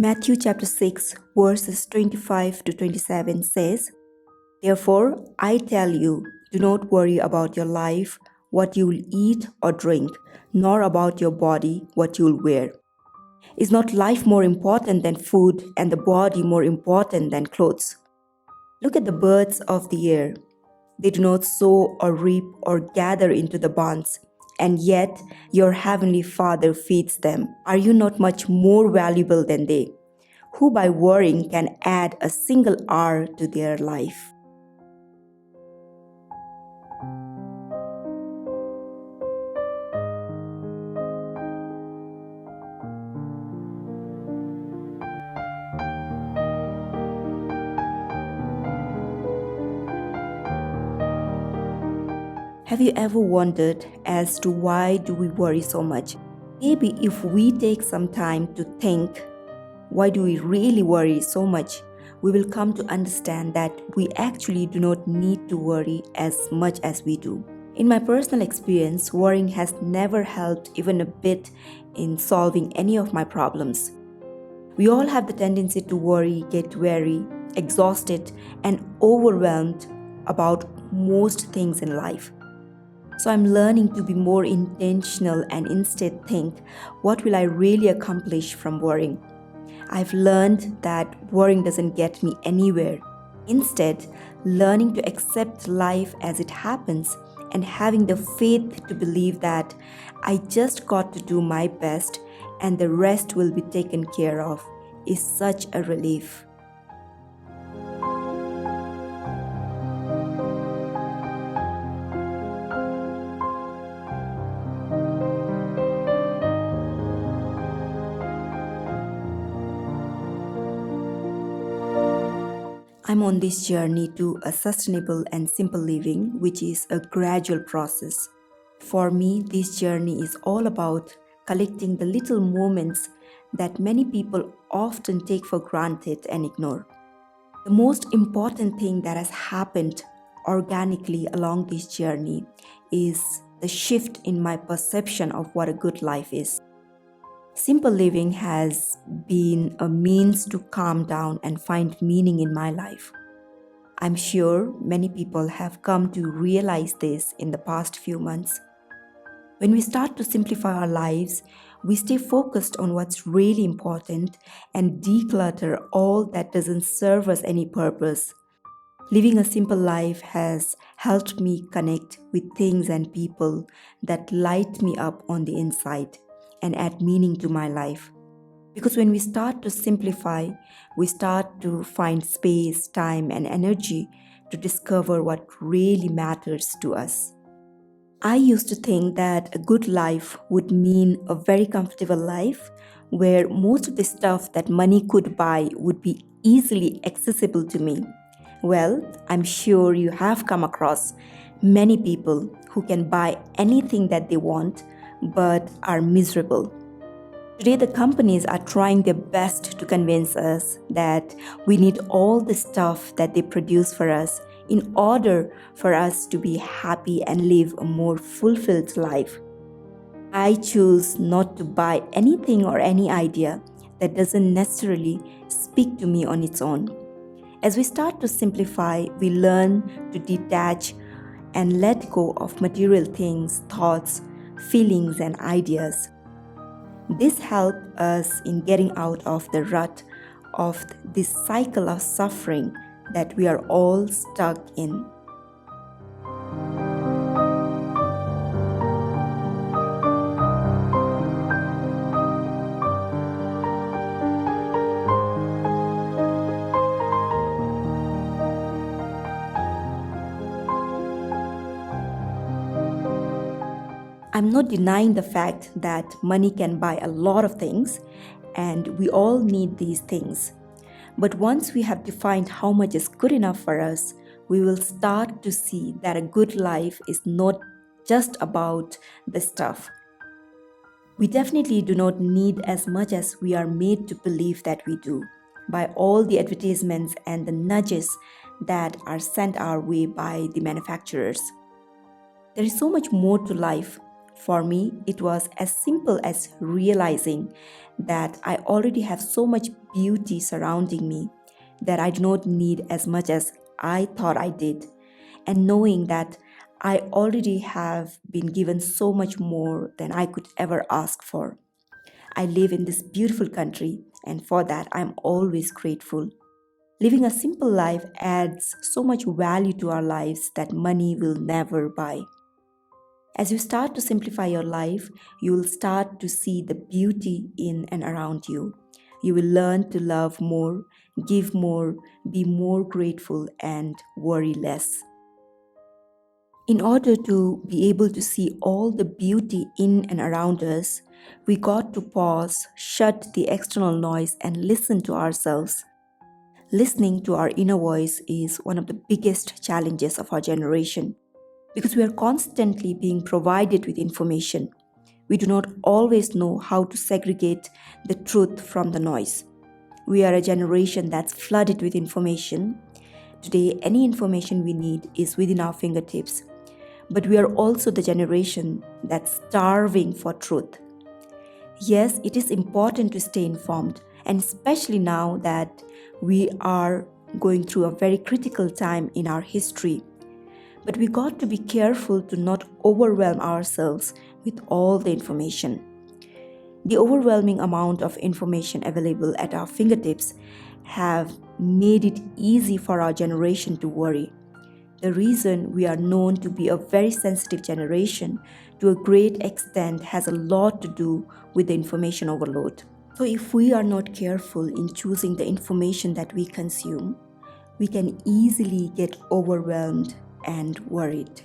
Matthew chapter 6 verses 25 to 27 says, "Therefore I tell you, do not worry about your life, what you will eat or drink, nor about your body, what you will wear. Is not life more important than food, and the body more important than clothes? Look at the birds of the air. They do not sow or reap or gather into the barns, and yet your heavenly Father feeds them. Are you not much more valuable than they? Who by worrying can add a single hour to their life?" Have you ever wondered as to why do we worry so much? Maybe if we take some time to think, why do we really worry so much? We will come to understand that we actually do not need to worry as much as we do. In my personal experience, worrying has never helped even a bit in solving any of my problems. We all have the tendency to worry, get weary, exhausted, and overwhelmed about most things in life. So I'm learning to be more intentional and instead think, what will I really accomplish from worrying? I've learned that worrying doesn't get me anywhere. Instead, learning to accept life as it happens and having the faith to believe that I just got to do my best and the rest will be taken care of is such a relief. I'm on this journey to a sustainable and simple living, which is a gradual process. For me, this journey is all about collecting the little moments that many people often take for granted and ignore. The most important thing that has happened organically along this journey is the shift in my perception of what a good life is. Simple living has been a means to calm down and find meaning in my life. I'm sure many people have come to realize this in the past few months. When we start to simplify our lives, we stay focused on what's really important and declutter all that doesn't serve us any purpose. Living a simple life has helped me connect with things and people that light me up on the inside and add meaning to my life. Because when we start to simplify, we start to find space, time, and energy to discover what really matters to us. I used to think that a good life would mean a very comfortable life where most of the stuff that money could buy would be easily accessible to me. Well, I'm sure you have come across many people who can buy anything that they want but are miserable. Today, the companies are trying their best to convince us that we need all the stuff that they produce for us in order for us to be happy and live a more fulfilled life. I choose not to buy anything or any idea that doesn't necessarily speak to me on its own. As we start to simplify, we learn to detach and let go of material things, thoughts, feelings, and ideas. This helps us in getting out of the rut of this cycle of suffering that we are all stuck in. I'm not denying the fact that money can buy a lot of things, and we all need these things. But once we have defined how much is good enough for us, we will start to see that a good life is not just about the stuff. We definitely do not need as much as we are made to believe that we do, by all the advertisements and the nudges that are sent our way by the manufacturers. There is so much more to life. For me, it was as simple as realizing that I already have so much beauty surrounding me that I do not need as much as I thought I did, and knowing that I already have been given so much more than I could ever ask for. I live in this beautiful country, and for that, I'm always grateful. Living a simple life adds so much value to our lives that money will never buy. As you start to simplify your life, you will start to see the beauty in and around you. You will learn to love more, give more, be more grateful, and worry less. In order to be able to see all the beauty in and around us, we got to pause, shut the external noise, and listen to ourselves. Listening to our inner voice is one of the biggest challenges of our generation because we are constantly being provided with information. We do not always know how to segregate the truth from the noise. We are a generation that's flooded with information. Today, any information we need is within our fingertips. But we are also the generation that's starving for truth. Yes, it is important to stay informed, and especially now that we are going through a very critical time in our history. But we got to be careful to not overwhelm ourselves with all the information. The overwhelming amount of information available at our fingertips have made it easy for our generation to worry. The reason we are known to be a very sensitive generation to a great extent has a lot to do with the information overload. So if we are not careful in choosing the information that we consume, we can easily get overwhelmed and worried.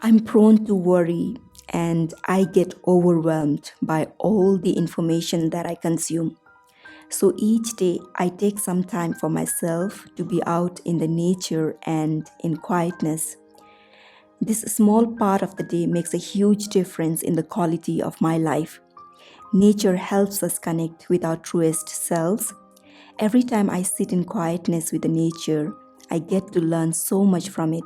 I'm prone to worry and I get overwhelmed by all the information that I consume. So each day I take some time for myself to be out in the nature and in quietness. This small part of the day makes a huge difference in the quality of my life. Nature helps us connect with our truest selves. Every time I sit in quietness with the nature, I get to learn so much from it.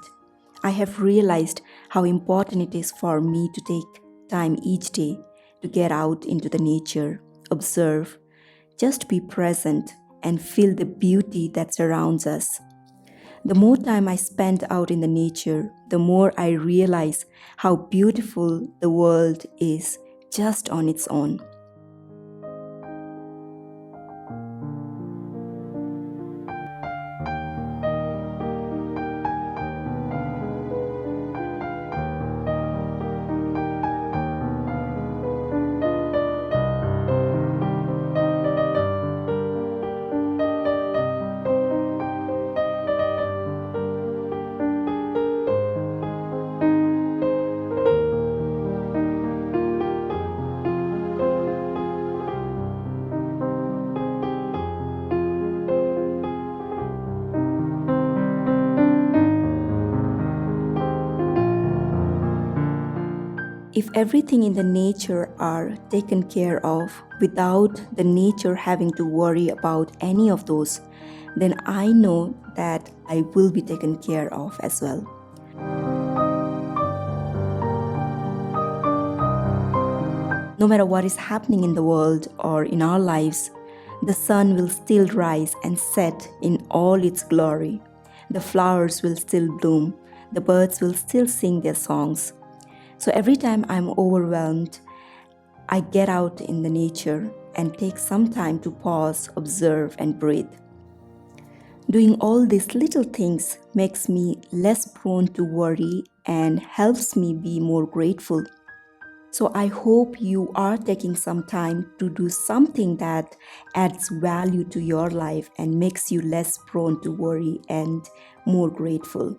I have realized how important it is for me to take time each day to get out into the nature, observe, just be present, and feel the beauty that surrounds us. The more time I spend out in the nature, the more I realize how beautiful the world is just on its own. If everything in the nature are taken care of without the nature having to worry about any of those, then I know that I will be taken care of as well. No matter what is happening in the world or in our lives, the sun will still rise and set in all its glory. The flowers will still bloom. The birds will still sing their songs. So every time I'm overwhelmed, I get out in the nature and take some time to pause, observe, and breathe. Doing all these little things makes me less prone to worry and helps me be more grateful. So I hope you are taking some time to do something that adds value to your life and makes you less prone to worry and more grateful.